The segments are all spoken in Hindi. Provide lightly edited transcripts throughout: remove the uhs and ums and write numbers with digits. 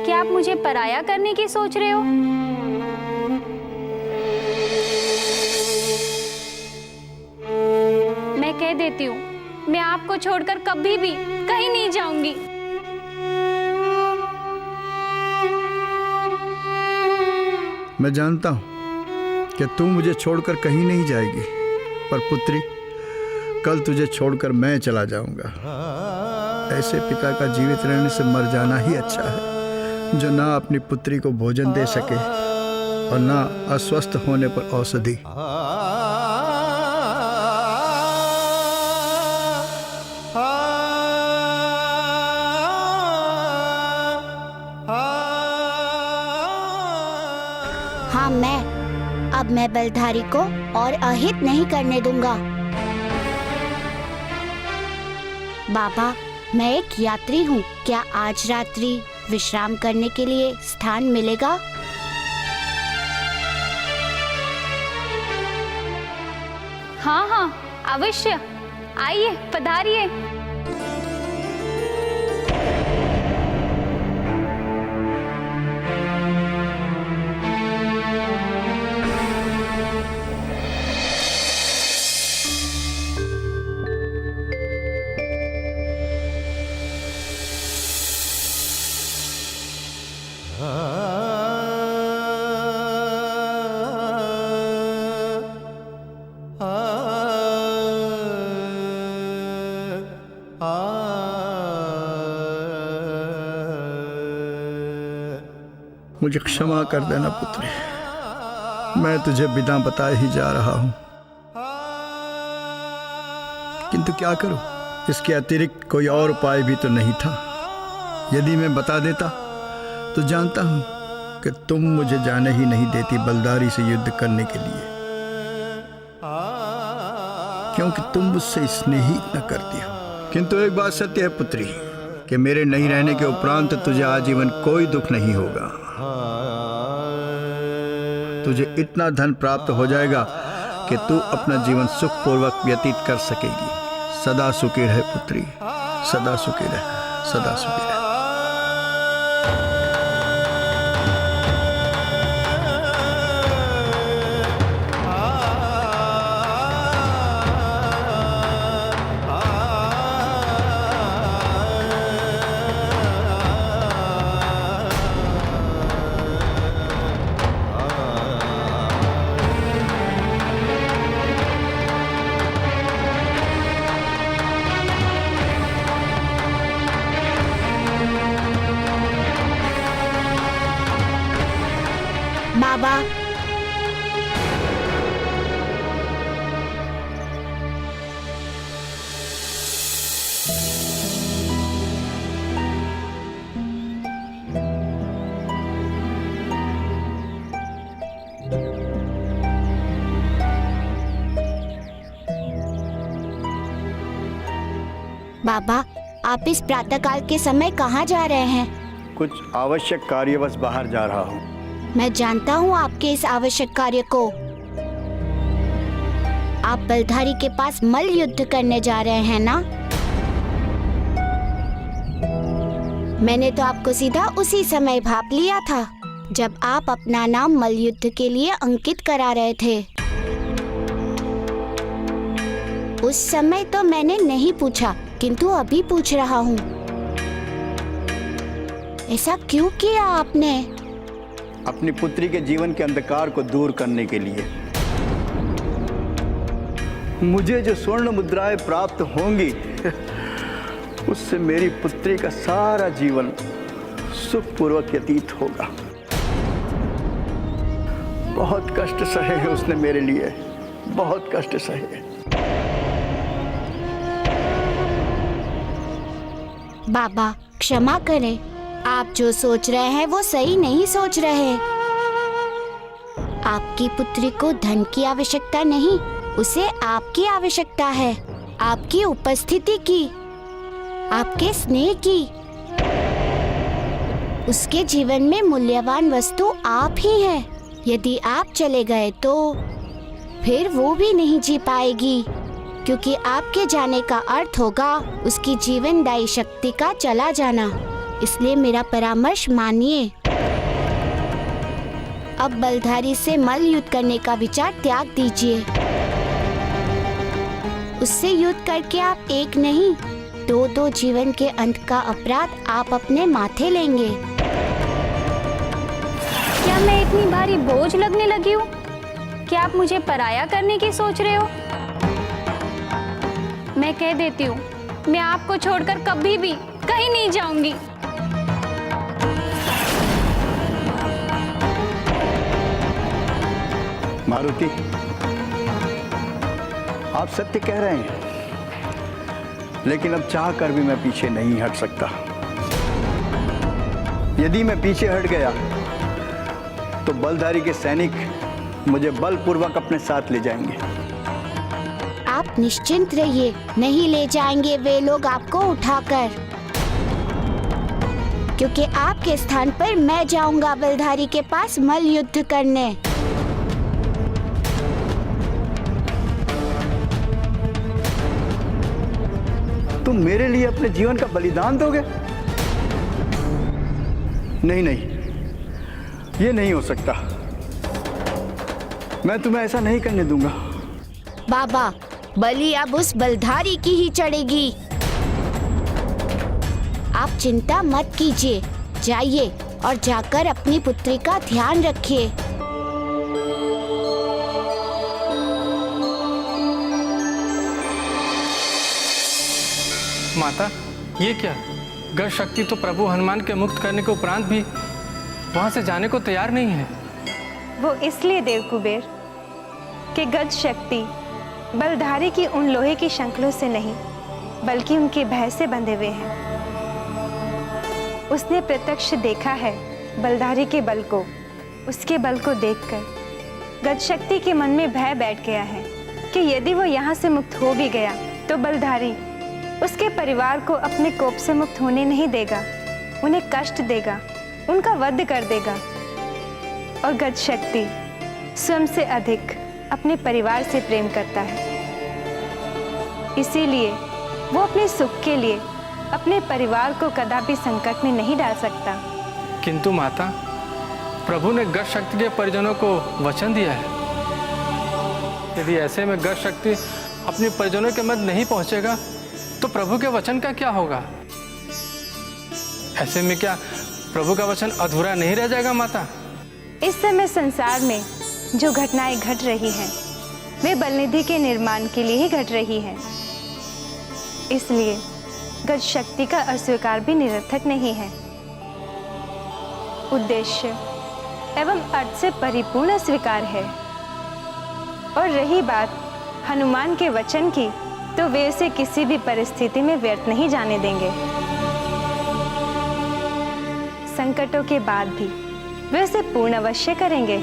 क्या आप मुझे पराया करने की सोच रहे हो? मैं कह देती हूँ, मैं आपको छोड़कर कभी भी कहीं नहीं जाऊंगी। मैं जानता हूँ कि तू मुझे छोड़कर कहीं नहीं जाएगी, पर पुत्री, कल तुझे छोड़कर मैं चला जाऊंगा। ऐसे पिता का जीवित रहने से मर जाना ही अच्छा है, जो ना अपनी पुत्री को भोजन दे सके और ना अस्वस्थ होने पर औषधि। हाँ, अब मैं बलधारी को और अहित नहीं करने दूंगा। बाबा, मैं एक यात्री हूँ। क्या आज रात्रि विश्राम करने के लिए स्थान मिलेगा? हाँ हाँ, अवश्य। आइए, पधारिए। मुझे क्षमा कर देना पुत्री, मैं तुझे बिना बताए ही जा रहा हूं, किंतु क्या करूं, इसके अतिरिक्त कोई और उपाय भी तो नहीं था। यदि मैं बता देता तो जानता हूं कि तुम मुझे जाने ही नहीं देती बलदारी से युद्ध करने के लिए, क्योंकि तुम मुझसे स्नेह न करती हो। किंतु एक बात सत्य है पुत्री, कि मेरे नहीं रहने के उपरांत तुझे आजीवन कोई दुख नहीं होगा। तुझे इतना धन प्राप्त हो जाएगा कि तू अपना जीवन सुखपूर्वक व्यतीत कर सकेगी। सदा सुखी रहे पुत्री, सदा सुखी रहे, सदा सुखी रहे। बाबा, बाबा, आप इस प्रातःकाल के समय कहाँ जा रहे हैं? कुछ आवश्यक कार्यवश बाहर जा रहा हूँ। मैं जानता हूँ आपके इस आवश्यक कार्य को। आप बलधारी के पास मल्ल युद्ध करने जा रहे हैं ना? मैंने तो आपको सीधा उसी समय भाप लिया था जब आप अपना नाम मल्ल युद्ध के लिए अंकित करा रहे थे। उस समय तो मैंने नहीं पूछा, किंतु अभी पूछ रहा हूँ। ऐसा क्यों किया आपने? अपनी पुत्री के जीवन के अंधकार को दूर करने के लिए। मुझे जो स्वर्ण मुद्राएं प्राप्त होंगी उससे मेरी पुत्री का सारा जीवन सुखपूर्वक व्यतीत होगा। बहुत कष्ट सहे हैं उसने मेरे लिए, बहुत कष्ट सहे। बाबा, क्षमा करें, आप जो सोच रहे हैं वो सही नहीं सोच रहे। आपकी पुत्री को धन की आवश्यकता नहीं, उसे आपकी आवश्यकता है, आपकी उपस्थिति की, आपके स्नेह की। उसके जीवन में मूल्यवान वस्तु आप ही हैं। यदि आप चले गए तो फिर वो भी नहीं जी पाएगी, क्योंकि आपके जाने का अर्थ होगा उसकी जीवनदायी शक्ति का चला जाना। इसलिए मेरा परामर्श मानिए। अब बलधारी से मल्ल युद्ध करने का विचार त्याग दीजिए। उससे युद्ध करके आप एक नहीं, दो जीवन के अंत का अपराध आप अपने माथे लेंगे। क्या मैं इतनी भारी बोझ लगने लगी हूँ? क्या आप मुझे पराया करने की सोच रहे हो? मैं कह देती हूँ, मैं आपको छोड़कर कभी भी कहीं नहीं जाऊंगी। मारुति, आप सत्य कह रहे हैं, लेकिन अब चाह कर भी मैं पीछे नहीं हट सकता। यदि मैं पीछे हट गया तो बलधारी के सैनिक मुझे बलपूर्वक अपने साथ ले जाएंगे। आप निश्चिंत रहिए, नहीं ले जाएंगे वे लोग आपको उठाकर, क्योंकि आपके स्थान पर मैं जाऊंगा बलधारी के पास मल्ल युद्ध करने। तुम मेरे लिए अपने जीवन का बलिदान दोगे? नहीं नहीं, ये नहीं हो सकता। मैं तुम्हें ऐसा नहीं करने दूंगा। बाबा, बलि अब उस बलधारी की ही चढ़ेगी। आप चिंता मत कीजिए, जाइए और जाकर अपनी पुत्री का ध्यान रखिए। माता, ये क्या? गज शक्ति तो प्रभु हनुमान के मुक्त करने के उपरांत भी वहां से जाने को तैयार नहीं है। वो इसलिए देव कुबेर कि गज शक्ति बलधारी की उन लोहे की शंखलों से नहीं, बल्कि उनके भय से बंधे हुए हैं। उसने प्रत्यक्ष देखा है बलधारी के बल को। उसके बल को देखकर गज शक्ति के मन में भय बैठ गया है कि यदि वो यहाँ से मुक्त हो भी गया तो बलधारी उसके परिवार को अपने कोप से मुक्त होने नहीं देगा, उन्हें कष्ट देगा, उनका वध कर देगा। और गज शक्ति स्वयं से अधिक अपने परिवार से प्रेम करता है, इसीलिए वो अपने सुख के लिए अपने परिवार को कदापि संकट में नहीं डाल सकता। किंतु माता, प्रभु ने गज शक्ति के परिजनों को वचन दिया है। यदि ऐसे में गज शक्ति अपने परिजनों के मध्य नहीं पहुंचेगा तो प्रभु के वचन का क्या होगा? ऐसे में क्या प्रभु का वचन अधूरा नहीं रह जाएगा माता? इस समय संसार में जो घटनाएं घट रही हैं, वे बलनिधि के निर्माण के लिए ही घट रही हैं। इसलिए गज शक्ति का अस्वीकार भी निरर्थक नहीं है। उद्देश्य एवं अर्थ से परिपूर्ण स्वीकार है। और रही बात हनुमान के वचन की, तो वे उसे किसी भी परिस्थिति में व्यर्थ नहीं जाने देंगे। संकटों के बाद भी वे उसे पूर्ण अवश्य करेंगे।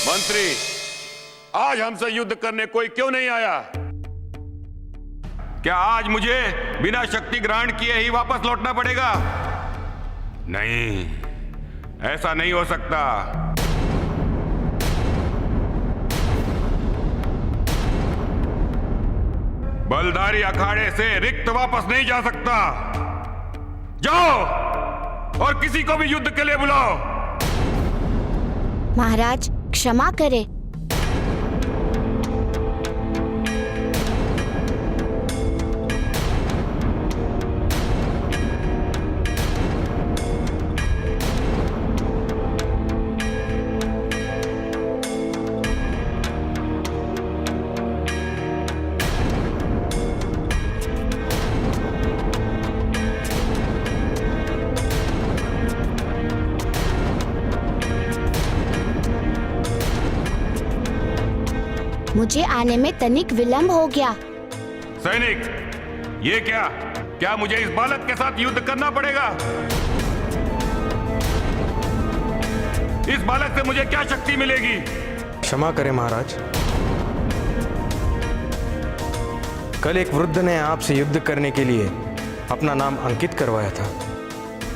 मंत्री, आज हमसे युद्ध करने कोई क्यों नहीं आया? क्या आज मुझे बिना शक्ति ग्रहण किए ही वापस लौटना पड़ेगा? नहीं, ऐसा नहीं हो सकता। बलधारी अखाड़े से रिक्त वापस नहीं जा सकता। जाओ और किसी को भी युद्ध के लिए बुलाओ। महाराज, क्षमा करें। मुझे आने में तनिक विलंब हो गया। सैनिक, ये क्या मुझे इस बालक के साथ युद्ध करना पड़ेगा? इस बालक से मुझे क्या शक्ति मिलेगी? क्षमा करें महाराज, कल एक वृद्ध ने आपसे युद्ध करने के लिए अपना नाम अंकित करवाया था।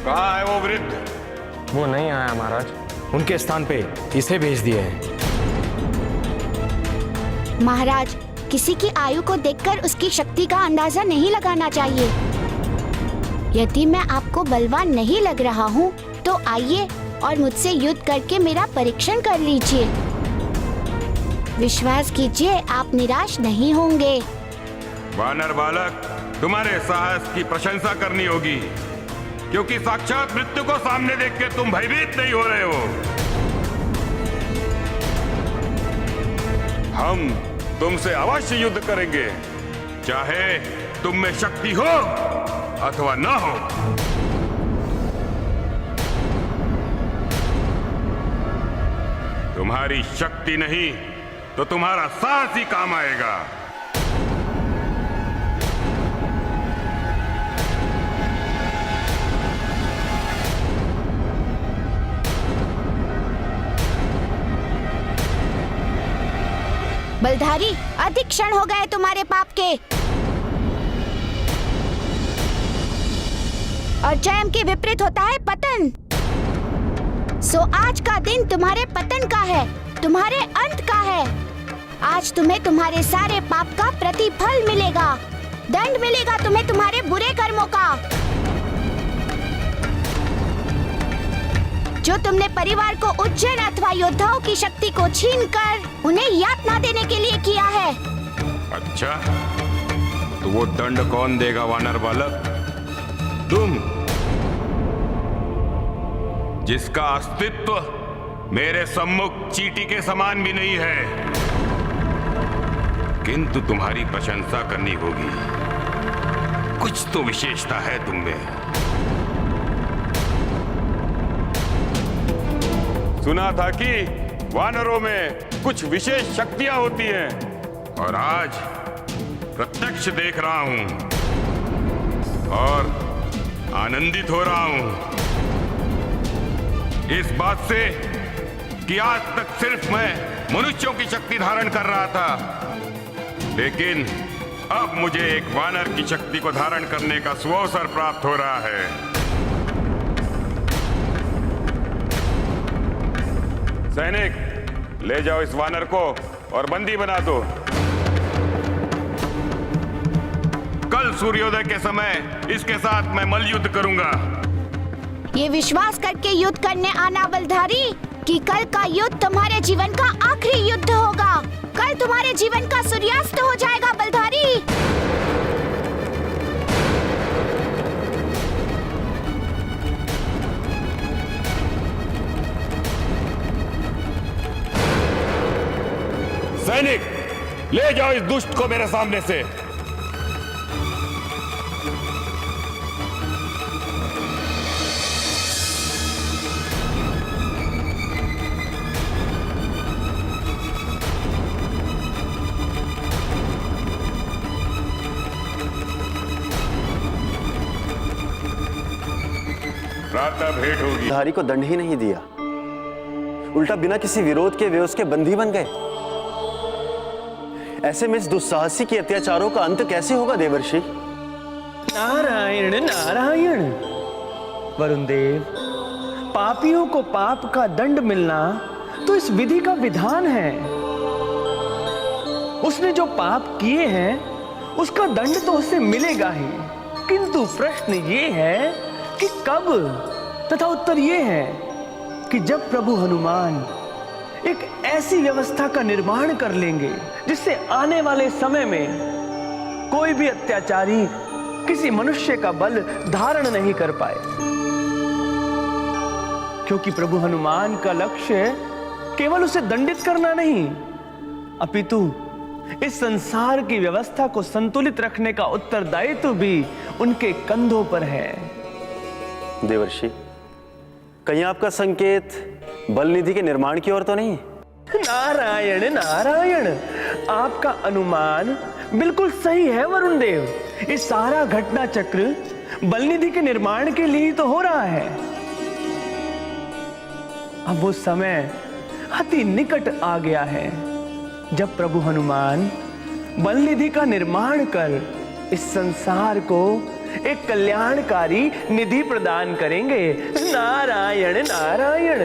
कहाँ है वो वृद्ध? वो नहीं आया महाराज। उनके स्थान पे इसे भेज दिया है। महाराज, किसी की आयु को देखकर उसकी शक्ति का अंदाजा नहीं लगाना चाहिए। यदि मैं आपको बलवान नहीं लग रहा हूँ तो आइए और मुझसे युद्ध करके मेरा परीक्षण कर लीजिए। विश्वास कीजिए, आप निराश नहीं होंगे। वानर बालक, तुम्हारे साहस की प्रशंसा करनी होगी, क्योंकि साक्षात मृत्यु को सामने देख के तुम भयभीत नहीं हो रहे हो। हम तुमसे अवश्य युद्ध करेंगे, चाहे तुम में शक्ति हो अथवा न हो। तुम्हारी शक्ति नहीं तो तुम्हारा साहस ही काम आएगा। बलधारी, अधिक क्षण हो गए तुम्हारे पाप के। और जयम के विपरीत होता है पतन। सो आज का दिन तुम्हारे पतन का है, तुम्हारे अंत का है। आज तुम्हें तुम्हारे सारे पाप का प्रतिफल मिलेगा, दंड मिलेगा तुम्हें तुम्हारे बुरे कर्मों का। जो तुमने परिवार को उज्जैन अथवा योद्धाओं की शक्ति को छीनकर उन्हें यातना देने के लिए किया है। अच्छा, तो वो दंड कौन देगा वानर बालक? तुम, जिसका अस्तित्व मेरे सम्मुख चींटी के समान भी नहीं है, किंतु तुम्हारी प्रशंसा करनी होगी। कुछ तो विशेषता है तुम में। सुना था कि वानरों में कुछ विशेष शक्तियां होती हैं, और आज प्रत्यक्ष देख रहा हूं और आनंदित हो रहा हूं इस बात से कि आज तक सिर्फ मैं मनुष्यों की शक्ति धारण कर रहा था, लेकिन अब मुझे एक वानर की शक्ति को धारण करने का सुअवसर प्राप्त हो रहा है। सैनिक, ले जाओ इस वानर को और बंदी बना दो। कल सूर्योदय के समय इसके साथ मैं मल्लयुद्ध करूंगा। ये विश्वास करके युद्ध करने आना बलधारी कि कल का युद्ध तुम्हारे जीवन का आखिरी युद्ध होगा। कल तुम्हारे जीवन का सूर्यास्त हो जाएगा बलधारी। सैनिक, ले जाओ इस दुष्ट को मेरे सामने से। प्रातः भेंट होगी। धारी को दंड ही नहीं दिया, उल्टा बिना किसी विरोध के वे उसके बंदी बन गए। ऐसे में इस दुस्साहसी के अत्याचारों का अंत कैसे होगा देवर्षि? नारायण नारायण। वरुण देव, पापियों को पाप का दंड मिलना तो इस विधि का विधान है। उसने जो पाप किए हैं उसका दंड तो उससे मिलेगा ही, किंतु प्रश्न ये है कि कब, तथा उत्तर ये है कि जब प्रभु हनुमान एक ऐसी व्यवस्था का निर्माण कर लेंगे जिससे आने वाले समय में कोई भी अत्याचारी किसी मनुष्य का बल धारण नहीं कर पाए। क्योंकि प्रभु हनुमान का लक्ष्य केवल उसे दंडित करना नहीं, अपितु इस संसार की व्यवस्था को संतुलित रखने का उत्तरदायित्व भी उनके कंधों पर है। देवर्षि, कहीं आपका संकेत बल निधि के निर्माण की ओर तो नहीं? नारायण नारायण, आपका अनुमान बिल्कुल सही है वरुण देव। ये सारा घटना चक्र बलनिधि के निर्माण के लिए तो हो रहा है। अब वो समय अति निकट आ गया है जब प्रभु हनुमान बलनिधि का निर्माण कर इस संसार को एक कल्याणकारी निधि प्रदान करेंगे। नारायण नारायण।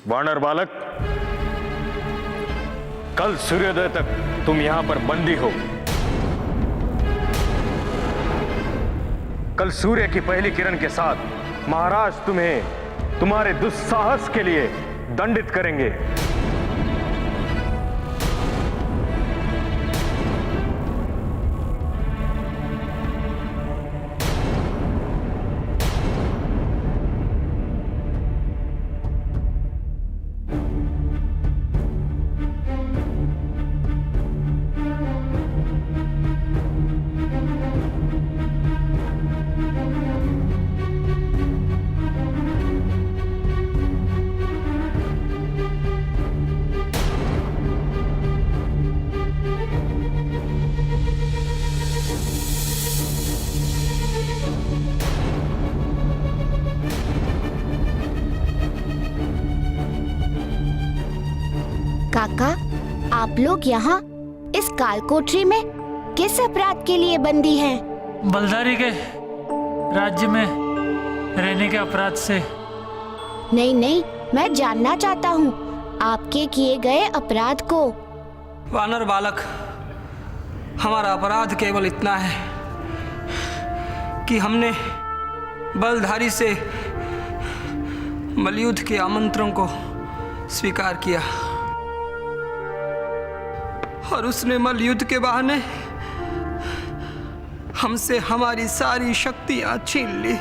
वानर बालक, कल सूर्योदय तक तुम यहां पर बंदी हो। कल सूर्य की पहली किरण के साथ महाराज तुम्हें तुम्हारे दुस्साहस के लिए दंडित करेंगे। काका, आप लोग यहाँ इस कालकोठरी में किस अपराध के लिए बंदी हैं? बलधारी के राज्य में रहने के अपराध से। नहीं नहीं, मैं जानना चाहता हूँ आपके किए गए अपराध को। वानर बालक, हमारा अपराध केवल इतना है कि हमने बलधारी से मलयुद्ध के आमंत्रण को स्वीकार किया और उसने मलयुद्ध के बहाने हमसे हमारी सारी शक्तियां छीन ली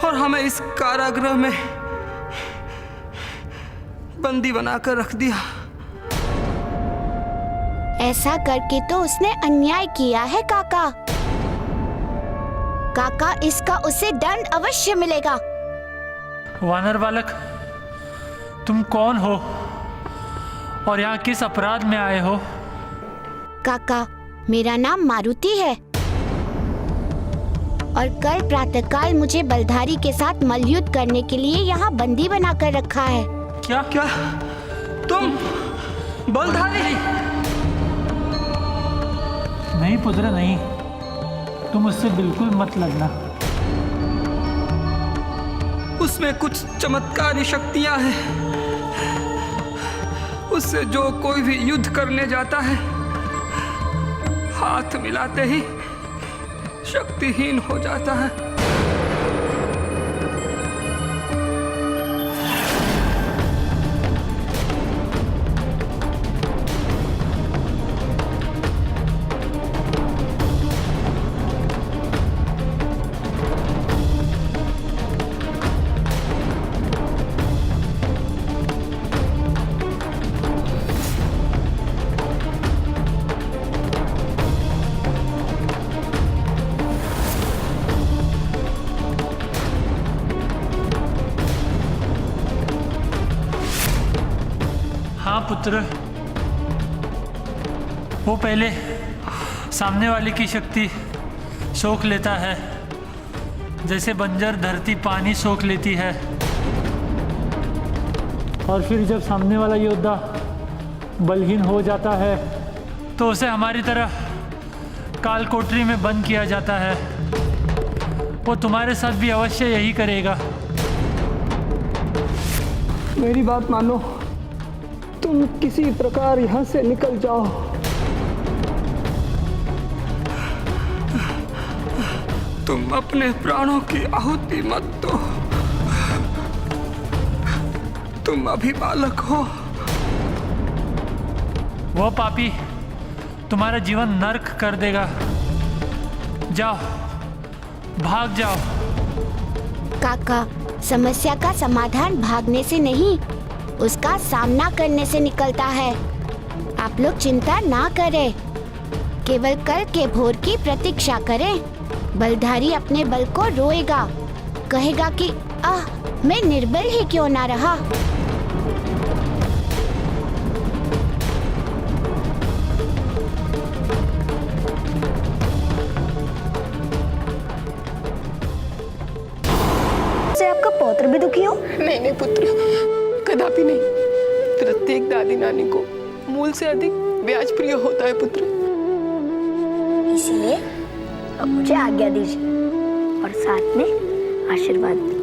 और हमें इस कारागृह में बंदी बनाकर रख दिया। ऐसा करके तो उसने अन्याय किया है काका। काका, इसका उसे दंड अवश्य मिलेगा। वानर बालक, तुम कौन हो और यहाँ किस अपराध में आए हो? काका, मेरा नाम मारुति है और कल प्रातःकाल मुझे बलधारी के साथ मलयुद्ध करने के लिए यहाँ बंदी बनाकर रखा है। क्या क्या तुम बलधारी? नहीं पुत्र, नहीं, तुम उससे बिल्कुल मत लगना। उसमें कुछ चमत्कारी शक्तियां हैं। उससे जो कोई भी युद्ध करने जाता है, हाथ मिलाते ही शक्तिहीन हो जाता है। हाँ पुत्र, वो पहले सामने वाले की शक्ति सोख लेता है, जैसे बंजर धरती पानी सोख लेती है, और फिर जब सामने वाला योद्धा बलहीन हो जाता है तो उसे हमारी तरह कालकोठरी में बंद किया जाता है। वो तुम्हारे साथ भी अवश्य यही करेगा। मेरी बात मानो, तुम किसी प्रकार यहाँ से निकल जाओ। तुम अपने प्राणों की आहुति मत दो। तुम अभी बालक हो। वो पापी तुम्हारा जीवन नर्क कर देगा। जाओ, भाग जाओ। काका, समस्या का समाधान भागने से नहीं, उसका सामना करने से निकलता है। आप लोग चिंता ना करें, केवल कल के भोर की प्रतीक्षा करें। बलधारी अपने बल को रोएगा, कहेगा कि आह, मैं निर्बल ही क्यों ना रहा। से आपका पौत्र भी दुखी हो? नहीं नहीं पुत्र, कदापि नहीं। प्रत्येक रानी को मूल से अधिक ब्याज प्रिय होता है पुत्र। इसलिए अब मुझे आज्ञा दीजिए और साथ में आशीर्वाद।